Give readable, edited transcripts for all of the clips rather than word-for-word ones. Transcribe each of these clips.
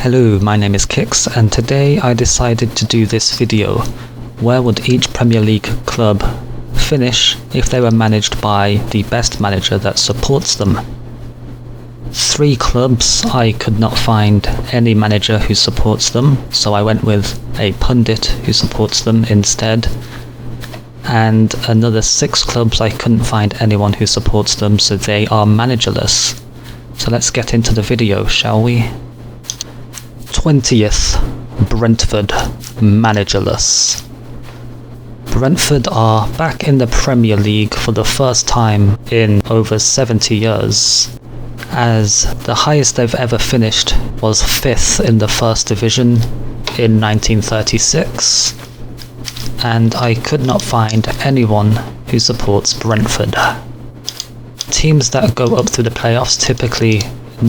Hello, my name is Kix, and today I decided to do this video. Where would each Premier League club finish if they were managed by the best manager that supports them? 3 clubs, I could not find any manager who supports them, so I went with a pundit who supports them instead. And another 6 clubs, I couldn't find anyone who supports them, so they are managerless. So let's get into the video, shall we? 20th, Brentford, managerless. Brentford are back in the Premier League for the first time in over 70 years, as the highest they've ever finished was 5th in the First Division in 1936, and I could not find anyone who supports Brentford. Teams that go up through the playoffs typically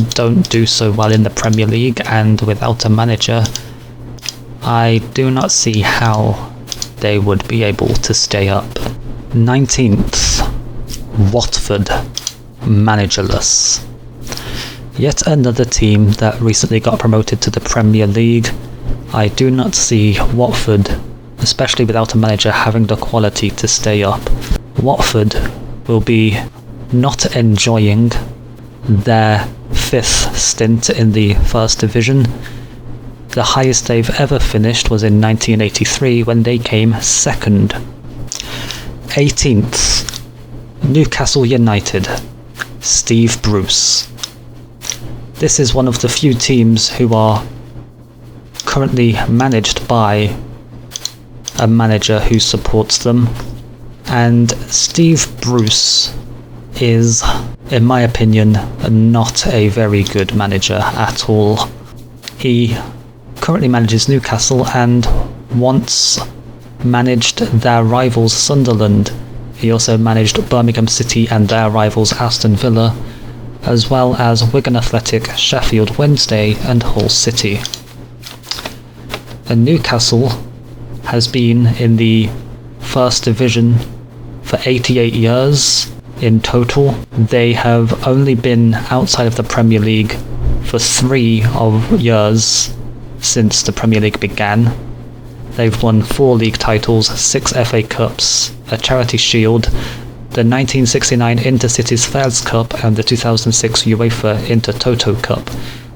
don't do so well in the Premier League, and without a manager, I do not see how they would be able to stay up. 19th, Watford, managerless. Yet another team that recently got promoted to the Premier League. I do not see Watford, especially without a manager, having the quality to stay up. Watford will be not enjoying their 5th stint in the First Division. The highest they've ever finished was in 1983 when they came 2nd. 18th, Newcastle United, Steve Bruce. This is one of the few teams who are currently managed by a manager who supports them, and Steve Bruce is, in my opinion, not a very good manager at all. He currently manages Newcastle and once managed their rivals Sunderland. He also managed Birmingham City and their rivals Aston Villa, as well as Wigan Athletic, Sheffield Wednesday and Hull City. And Newcastle has been in the First Division for 88 years in total. They have only been outside of the Premier League for 3 years since the Premier League began. They've won 4 league titles, 6 FA Cups, a Charity Shield, the 1969 Intercities Fairs Cup and the 2006 UEFA Intertoto Cup,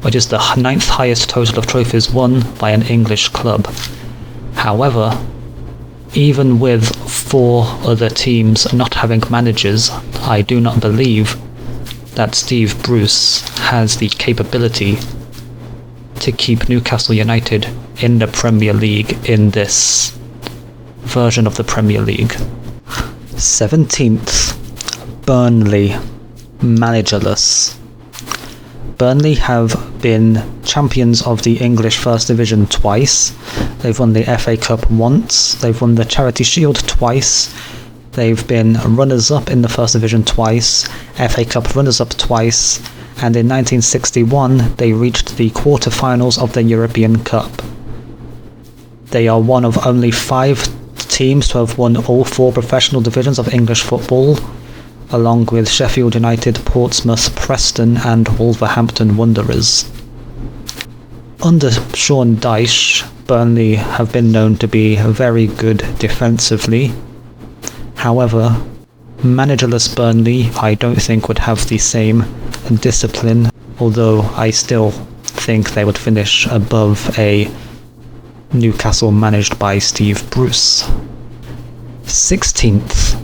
which is the 9th highest total of trophies won by an English club. However, even with 4 other teams not having managers, I do not believe that Steve Bruce has the capability to keep Newcastle United in the Premier League in this version of the Premier League. 17th, Burnley, managerless. Burnley have been champions of the English First Division twice. They've won the FA Cup once. They've won the Charity Shield twice. They've been runners-up in the First Division twice, FA Cup runners-up twice, and in 1961 they reached the quarter-finals of the European Cup. They are one of only 5 teams to have won all 4 professional divisions of English football, along with Sheffield United, Portsmouth, Preston and Wolverhampton Wanderers. Under Sean Dyche, Burnley have been known to be very good defensively. However, managerless Burnley I don't think would have the same discipline, although I still think they would finish above a Newcastle managed by Steve Bruce. 16th,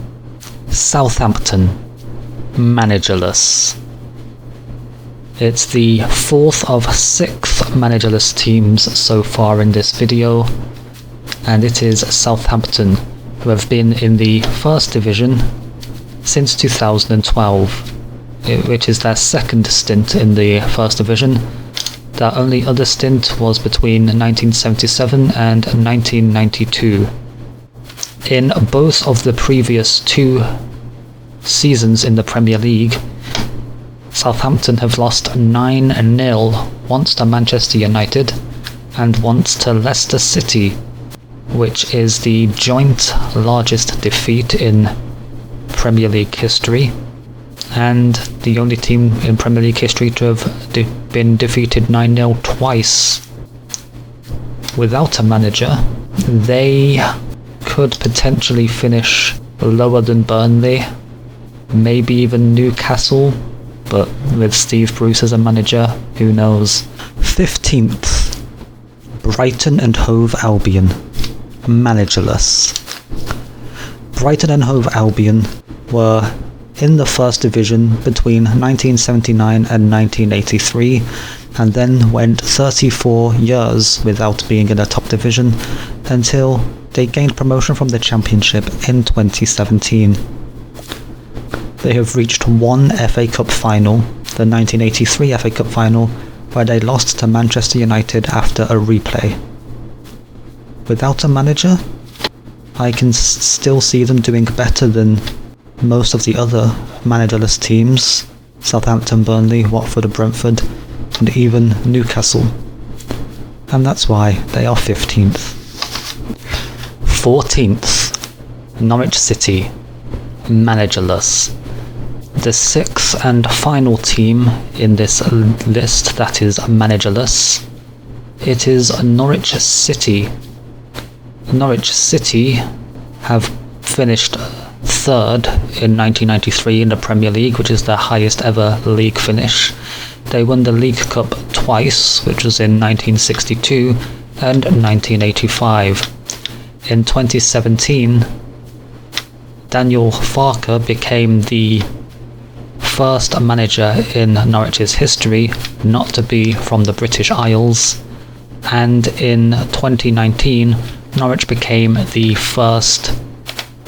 Southampton, managerless. It's the 4th of 6 managerless teams so far in this video, and it is Southampton, who have been in the First Division since 2012, which is their 2nd stint in the First Division. Their only other stint was between 1977 and 1992. In both of the previous 2 seasons in the Premier League, Southampton have lost 9-0, once to Manchester United and once to Leicester City, which is the joint largest defeat in Premier League history. and the only team in Premier League history to have been defeated 9-0 twice without a manager. They could potentially finish lower than Burnley, maybe even Newcastle, but with Steve Bruce as a manager, who knows. 15th, Brighton and Hove Albion, managerless. Brighton and Hove Albion were in the first division between 1979 and 1983, and then went 34 years without being in a top division until they gained promotion from the Championship in 2017. They have reached one FA Cup final, the 1983 FA Cup final, where they lost to Manchester United after a replay. Without a manager, I can still see them doing better than most of the other managerless teams, Southampton, Burnley, Watford, Brentford, and even Newcastle. And that's why they are 15th. 14th, Norwich City, managerless. The sixth and final team in this list that is managerless, it is Norwich City. Norwich City have finished third in 1993 in the Premier League, which is their highest ever league finish. They won the League Cup twice, which was in 1962 and 1985. In 2017, Daniel Farke became the first manager in Norwich's history not to be from the British Isles, and in 2019, Norwich became the first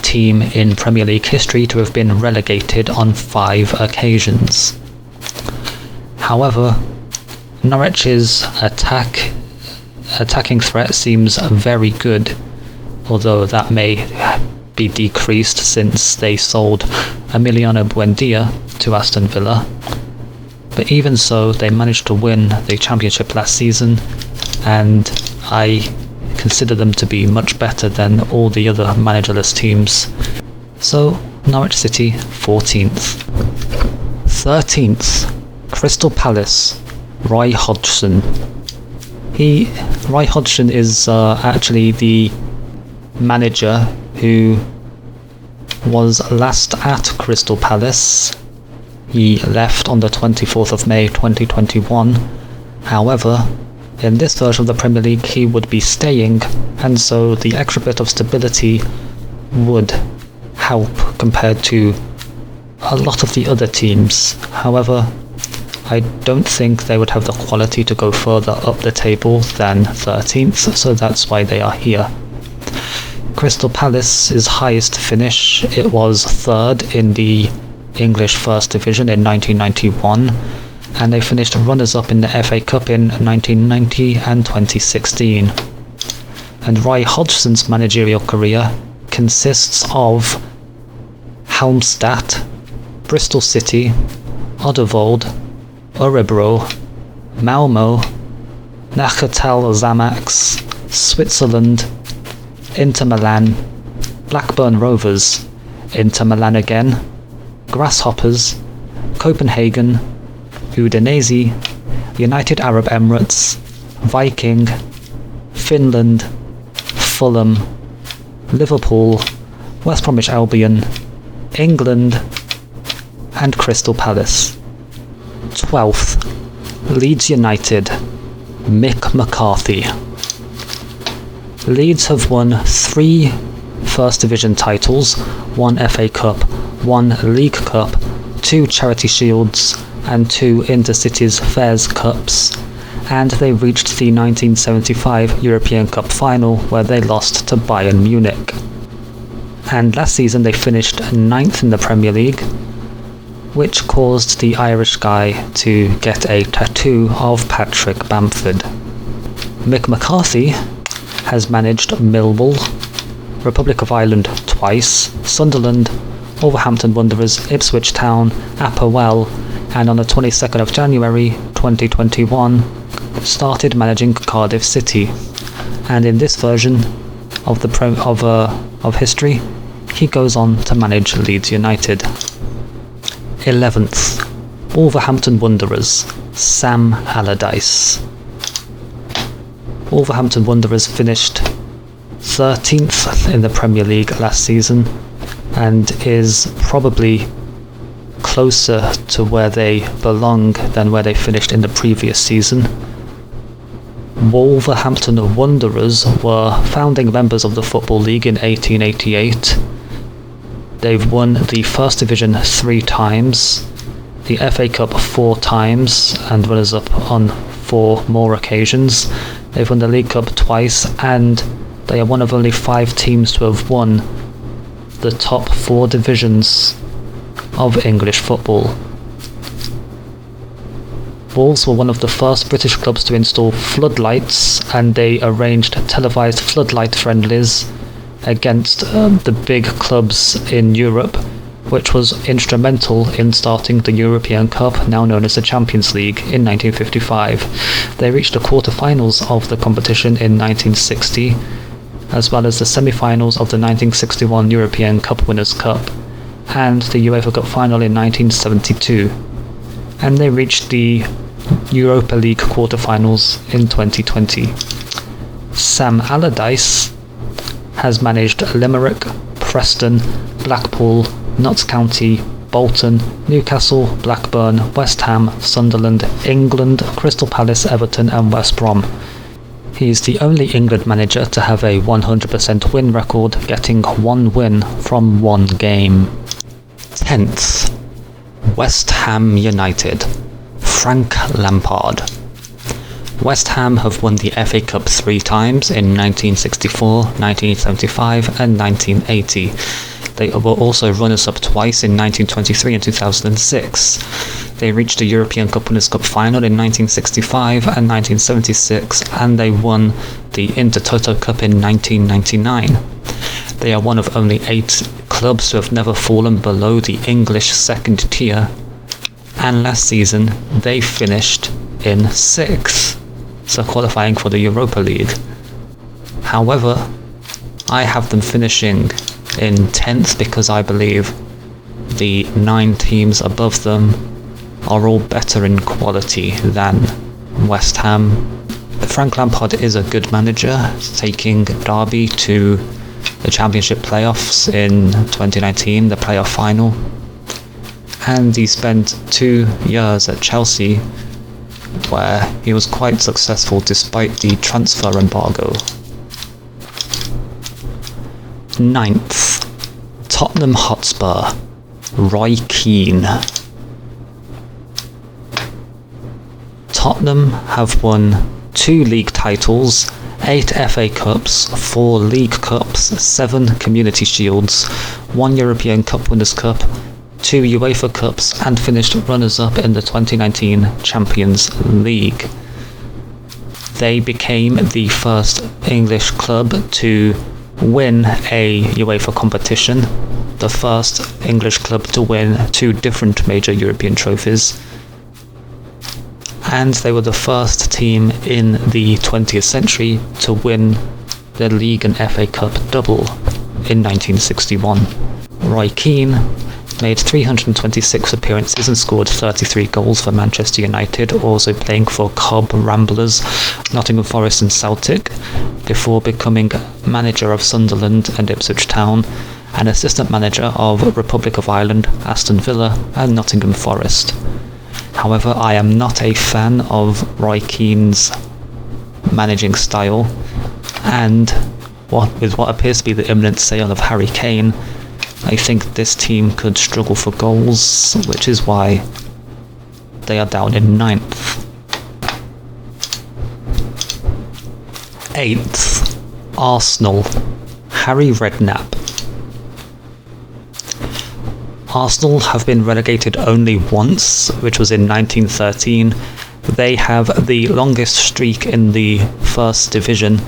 team in Premier League history to have been relegated on 5 occasions. However, Norwich's attacking threat seems very good, although that may be decreased since they sold Emiliano Buendia to Aston Villa. But even so, they managed to win the Championship last season, and I consider them to be much better than all the other managerless teams. So, Norwich City, 14th. 13th, Crystal Palace, Roy Hodgson. Roy Hodgson is actually the manager who was last at Crystal Palace. He left on the 24th of May 2021. However, in this version of the Premier League he would be staying, and so the extra bit of stability would help compared to a lot of the other teams. However, I don't think they would have the quality to go further up the table than 13th, so that's why they are here. Crystal Palace's highest finish, it was third in the English First Division in 1991, and they finished runners-up in the FA Cup in 1990 and 2016. And Roy Hodgson's managerial career consists of Halmstad, Bristol City, Oddevold, Örebro, Malmo, Nachatal Xamax, Switzerland, Inter Milan, Blackburn Rovers, Inter Milan again, Grasshoppers, Copenhagen, Udinese, United Arab Emirates, Viking, Finland, Fulham, Liverpool, West Bromwich Albion, England, and Crystal Palace. 12th, Leeds United, Mick McCarthy. Leeds have won 3 First Division titles, 1 FA Cup, 1 League Cup, 2 Charity Shields, and 2 Intercities Fairs Cups, and they reached the 1975 European Cup final where they lost to Bayern Munich. And last season they finished 9th in the Premier League, which caused the Irish guy to get a tattoo of Patrick Bamford. Mick McCarthy has managed Millwall, Republic of Ireland twice, Sunderland, Wolverhampton Wanderers, Ipswich Town, Applewell, and on the 22nd of January 2021 started managing Cardiff City. And in this version of history, he goes on to manage Leeds United. 11th, Wolverhampton Wanderers, Sam Allardyce. Wolverhampton Wanderers finished 13th in the Premier League last season and is probably closer to where they belong than where they finished in the previous season. Wolverhampton Wanderers were founding members of the Football League in 1888. They've won the First Division 3 times, the FA Cup 4 times, and runners-up on 4 more occasions. They've won the League Cup twice, and they are one of only 5 teams to have won the top 4 divisions of English football. Wolves were one of the first British clubs to install floodlights, and they arranged televised floodlight friendlies against the big clubs in Europe, which was instrumental in starting the European Cup, now known as the Champions League, in 1955. They reached the quarter-finals of the competition in 1960, as well as the semi-finals of the 1961 European Cup Winners' Cup and the UEFA Cup final in 1972. And they reached the Europa League quarter-finals in 2020. Sam Allardyce has managed Limerick, Preston, Blackpool, Notts County, Bolton, Newcastle, Blackburn, West Ham, Sunderland, England, Crystal Palace, Everton and West Brom. He is the only England manager to have a 100% win record, getting 1 win from 1 game. 10th, West Ham United, Frank Lampard. West Ham have won the FA Cup 3 times in 1964, 1975 and 1980. They were also runners-up twice in 1923 and 2006. They reached the European Cup Winners' Cup final in 1965 and 1976, and they won the Intertoto Cup in 1999. They are one of only 8 clubs who have never fallen below the English second tier, and last season they finished in 6th, so qualifying for the Europa League. However, I have them finishing in 10th because I believe the 9 teams above them are all better in quality than West Ham. Frank Lampard is a good manager, taking Derby to the Championship playoffs in 2019, the playoff final, and he spent 2 years at Chelsea where he was quite successful despite the transfer embargo. 9th, Tottenham Hotspur, Roy Keane. Tottenham have won 2 league titles, 8 FA Cups, 4 League Cups, 7 Community Shields, 1 European Cup Winners' Cup, 2 UEFA Cups, and finished runners-up in the 2019 Champions League. They became the first English club to win a UEFA competition, the first English club to win 2 different major European trophies, and they were the first team in the 20th century to win the League and FA Cup double in 1961. Roy Keane made 326 appearances and scored 33 goals for Manchester United, also playing for Cobb Ramblers, Nottingham Forest and Celtic, before becoming manager of Sunderland and Ipswich Town, and assistant manager of Republic of Ireland, Aston Villa and Nottingham Forest. However, I am not a fan of Roy Keane's managing style, and with what appears to be the imminent sale of Harry Kane, I think this team could struggle for goals, which is why they are down in 9th. 8th, Arsenal, Harry Redknapp. Arsenal have been relegated only once, which was in 1913. They have the longest streak in the first division,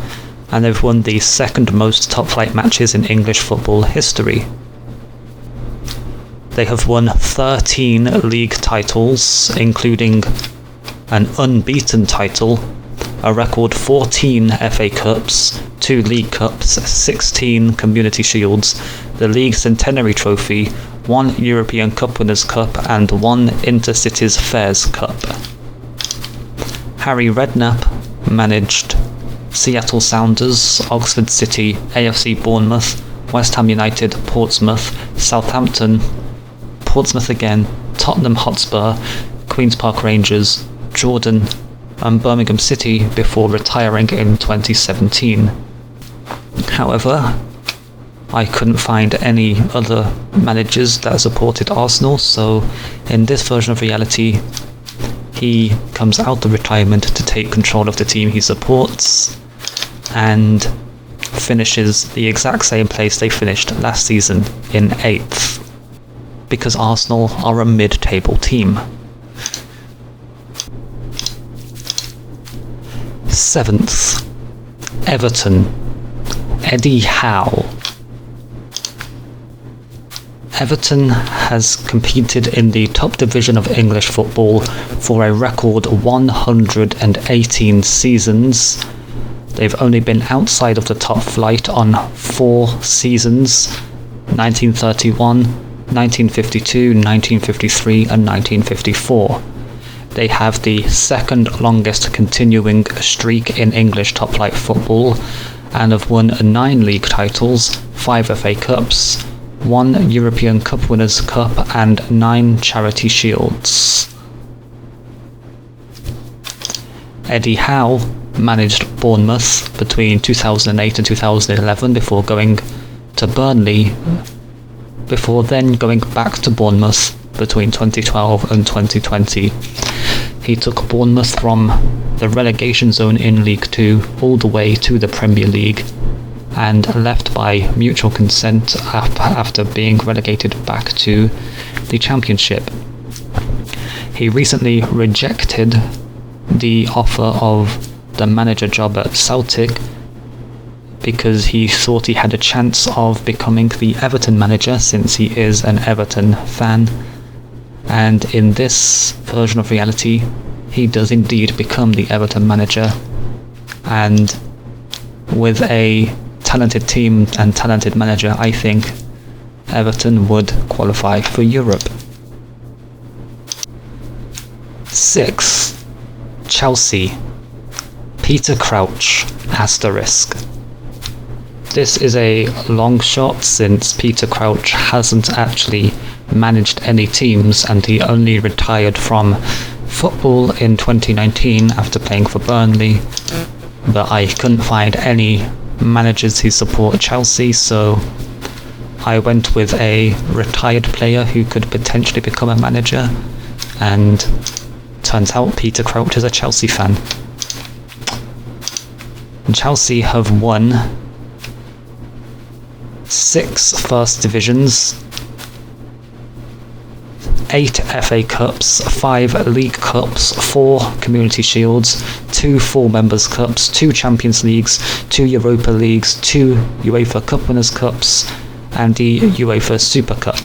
and they've won the 2nd most top-flight matches in English football history. They have won 13 league titles, including an unbeaten title, a record 14 FA Cups, 2 League Cups, 16 Community Shields, the League Centenary Trophy, 1 European Cup Winners' Cup and 1 Intercities Fairs Cup. Harry Redknapp managed Seattle Sounders, Oxford City, AFC Bournemouth, West Ham United, Portsmouth, Southampton, Portsmouth again, Tottenham Hotspur, Queen's Park Rangers, Jordan and Birmingham City before retiring in 2017. However, I couldn't find any other managers that supported Arsenal, so in this version of reality, he comes out of retirement to take control of the team he supports and finishes the exact same place they finished last season, in 8th, because Arsenal are a mid-table team. 7th, Everton, Eddie Howe. Everton has competed in the top division of English football for a record 118 seasons. They've only been outside of the top flight on 4 seasons: 1931, 1952, 1953 and 1954. They have the second longest continuing streak in English top flight football and have won 9 league titles, 5 FA Cups, 1 European Cup Winners' Cup and 9 Charity Shields. Eddie Howe managed Bournemouth between 2008 and 2011 before going to Burnley, before then going back to Bournemouth between 2012 and 2020. He took Bournemouth from the relegation zone in League 2 all the way to the Premier League and left by mutual consent after being relegated back to the Championship. He recently rejected the offer of the manager job at Celtic because he thought he had a chance of becoming the Everton manager, since he is an Everton fan. And in this version of reality, he does indeed become the Everton manager, and with a talented team and talented manager, I think Everton would qualify for Europe. 6th, Chelsea, Peter Crouch, asterisk. This is a long shot, since Peter Crouch hasn't actually managed any teams and he only retired from football in 2019 after playing for Burnley, but I couldn't find any managers who support Chelsea, so I went with a retired player who could potentially become a manager, and turns out Peter Crouch is a Chelsea fan. Chelsea have won 6 First Divisions, 8 FA Cups, 5 League Cups, 4 Community Shields, 2 Full Members Cups, 2 Champions Leagues, 2 Europa Leagues, 2 UEFA Cup Winners' Cups, and the UEFA Super Cup.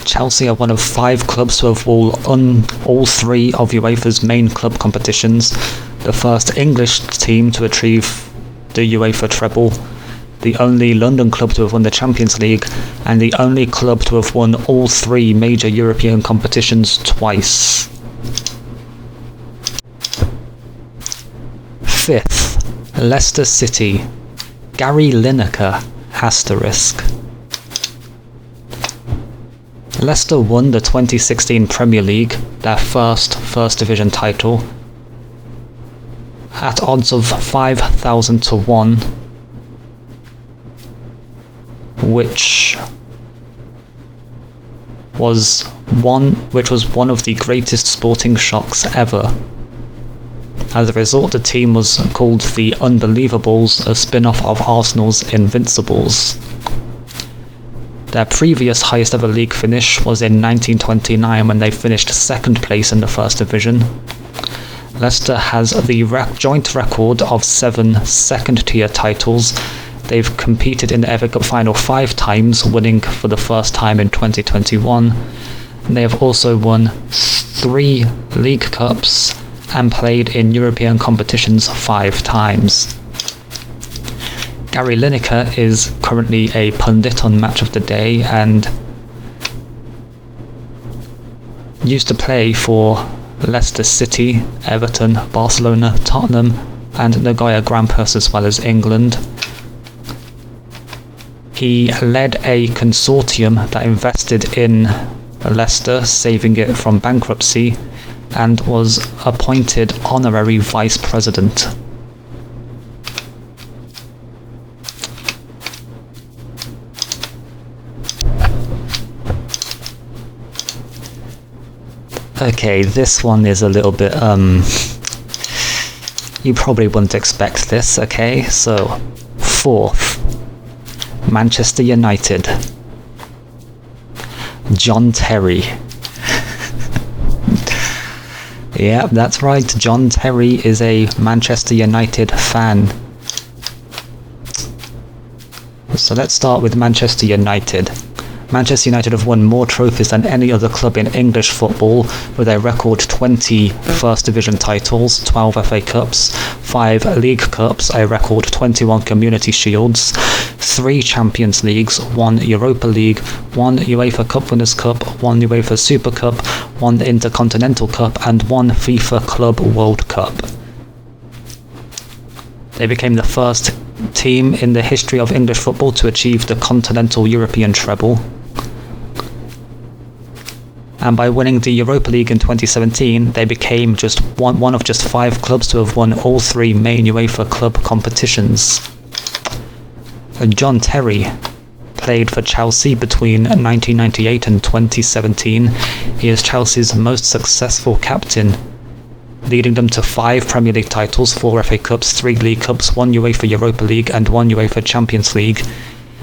Chelsea are one of 5 clubs to have won all 3 of UEFA's main club competitions, the first English team to achieve the UEFA treble, the only London club to have won the Champions League, and the only club to have won all 3 major European competitions twice. 5th, Leicester City, Gary Lineker, asterisk. Leicester won the 2016 Premier League, their First Division title, at odds of 5,000 to 1, which was one of the greatest sporting shocks ever. As a result, the team was called the Unbelievables, a spin-off of Arsenal's Invincibles. Their previous highest ever league finish was in 1929, when they finished 2nd place in the First Division. Leicester has the joint record of 7 second-tier titles. They've competed in the FA Cup final 5 times, winning for the first time in 2021. And they have also won 3 League Cups and played in European competitions 5 times. Gary Lineker is currently a pundit on Match of the Day and used to play for Leicester City, Everton, Barcelona, Tottenham and Nagoya Grampus as well as England. He led a consortium that invested in Leicester, saving it from bankruptcy, and was appointed honorary vice president. Okay, this one is a little bit, you probably wouldn't expect this, okay? So, 4th, Manchester United. John Terry. Yeah, that's right, John Terry is a Manchester United fan. So let's start with Manchester United. Manchester United have won more trophies than any other club in English football, with a record 20 First Division titles, 12 FA Cups, 5 League Cups, a record 21 Community Shields, 3 Champions Leagues, 1 Europa League, 1 UEFA Cup Winners' Cup, 1 UEFA Super Cup, 1 Intercontinental Cup, and 1 FIFA Club World Cup. They became the first team in the history of English football to achieve the Continental European treble. And by winning the Europa League in 2017, they became just one of just 5 clubs to have won all 3 main UEFA club competitions. John Terry played for Chelsea between 1998 and 2017. He is Chelsea's most successful captain, leading them to 5 Premier League titles, 4 FA Cups, 3 League Cups, 1 UEFA Europa League and 1 UEFA Champions League.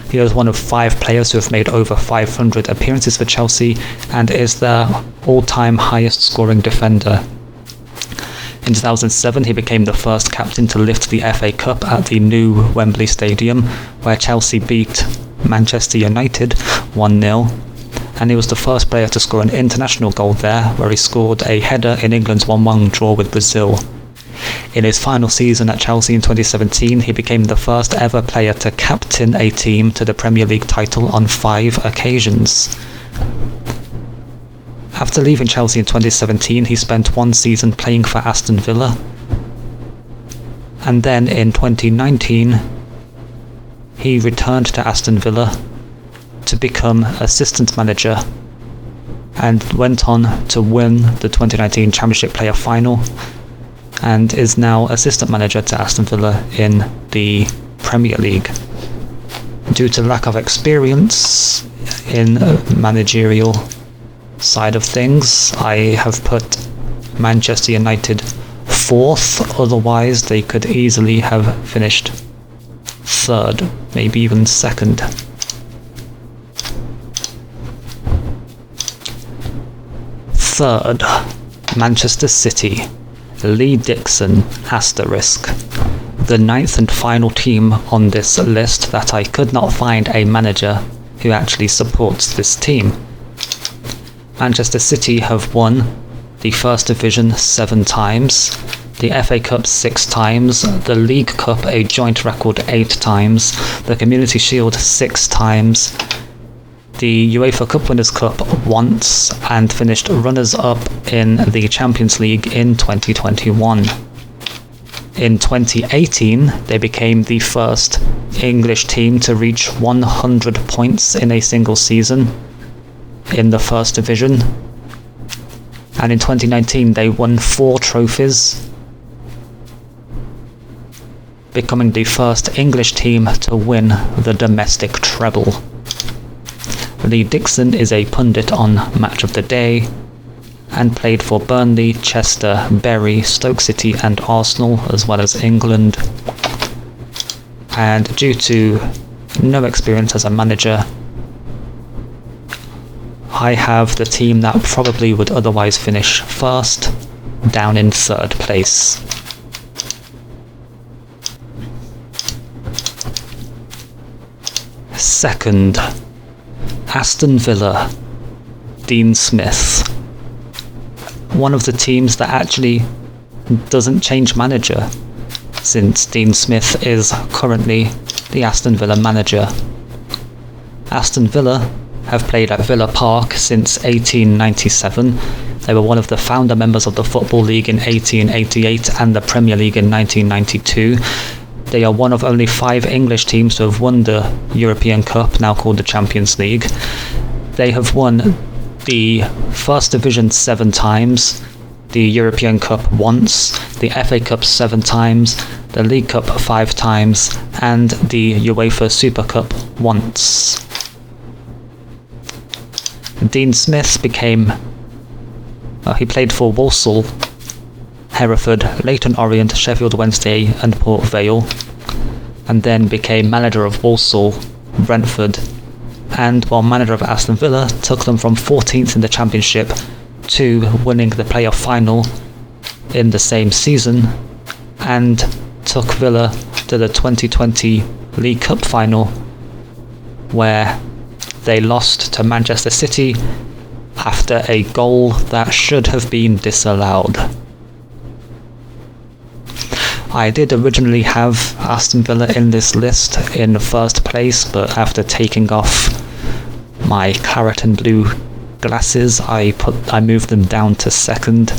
He is one of 5 players who have made over 500 appearances for Chelsea and is their all-time highest scoring defender. In 2007, he became the first captain to lift the FA Cup at the new Wembley Stadium, where Chelsea beat Manchester United 1-0. And he was the first player to score an international goal there, where he scored a header in England's 1-1 draw with Brazil. In his final season at Chelsea in 2017, he became the first ever player to captain a team to the Premier League title on 5 occasions. After leaving Chelsea in 2017, he spent 1 season playing for Aston Villa. And then in 2019, he returned to Aston Villa to become assistant manager and went on to win the 2019 Championship Player Final and is now assistant manager to Aston Villa in the Premier League. Due to lack of experience in managerial side of things, I have put Manchester United 4th, otherwise they could easily have finished 3rd, maybe even 2nd. Third, Manchester City. Lee Dixon, asterisk. The 9th and final team on this list that I could not find a manager who actually supports this team. Manchester City have won the First Division 7 times, the FA Cup 6 times, the League Cup a joint record 8 times, the Community Shield 6 times, the UEFA Cup Winners' Cup once, and finished runners-up in the Champions League in 2021. In 2018, they became the first English team to reach 100 points in a single season in the First Division. And in 2019, they won 4 trophies, becoming the first English team to win the domestic treble. Lee Dixon is a pundit on Match of the Day and played for Burnley, Chester, Bury, Stoke City and Arsenal, as well as England. And due to no experience as a manager, I have the team that probably would otherwise finish 1st down in 3rd place. Second, Aston Villa. Dean Smith. One of the teams that actually doesn't change manager, since Dean Smith is currently the Aston Villa manager. Aston Villa have played at Villa Park since 1897. They were one of the founder members of the Football League in 1888 and the Premier League in 1992. They are one of only 5 English teams to have won the European Cup, now called the Champions League. They have won the First Division 7 times, the European Cup once, the FA Cup 7 times, the League Cup 5 times, and the UEFA Super Cup once. Dean Smith he played for Walsall, Hereford, Leyton Orient, Sheffield Wednesday and Port Vale, and then became manager of Walsall, Brentford, and while manager of Aston Villa, took them from 14th in the Championship to winning the playoff final in the same season, and took Villa to the 2020 League Cup final, where they lost to Manchester City after a goal that should have been disallowed. I did originally have Aston Villa in this list in the first place, but after taking off my claret and blue glasses, I moved them down to second.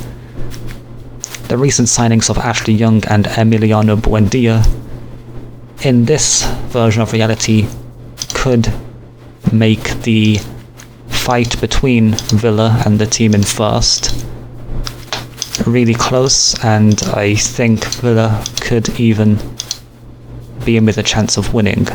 The recent signings of Ashley Young and Emiliano Buendia in this version of reality could make the fight between Villa and the team in first really close, and I think Villa could even be in with a chance of winning.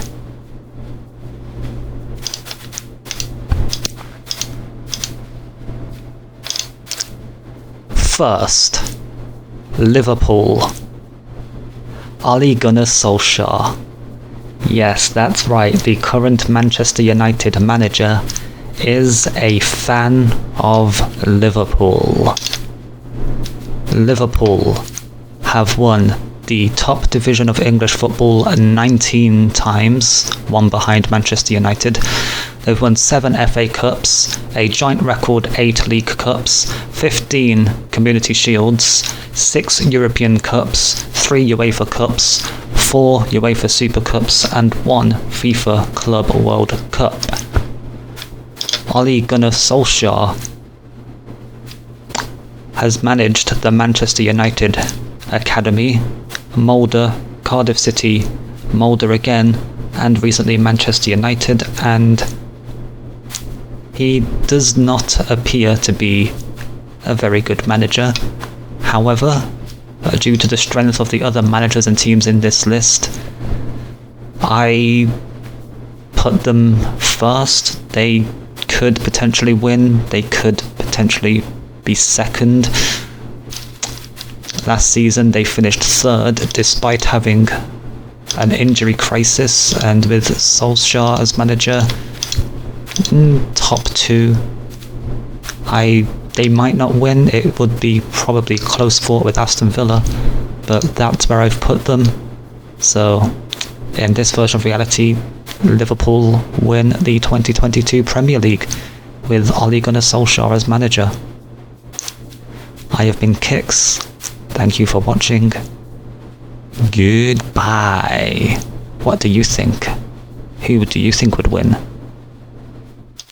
First, Liverpool. Ole Gunnar Solskjaer. Yes, that's right, the current Manchester United manager is a fan of Liverpool. Liverpool have won the top division of English football 19 times, one behind Manchester United. They've won 7 FA Cups, a joint record 8 League Cups, 15 Community Shields, 6 European Cups, 3 UEFA Cups, 4 UEFA Super Cups and 1 FIFA Club World Cup. Ole Gunnar Solskjaer has managed the Manchester United Academy, Molde, Cardiff City, Molde again, and recently Manchester United, and he does not appear to be a very good manager. However, due to the strength of the other managers and teams in this list, I put them first. They could potentially win, they could potentially be second. Last season they finished third despite having an injury crisis, and with Solskjaer as manager, top 2. They might not win, it would be probably close fought with Aston Villa, but that's where I've put them. So in this version of reality, Liverpool win the 2022 Premier League with Ole Gunnar Solskjaer as manager. I have been Kix. Thank you for watching. Goodbye. What do you think? Who do you think would win?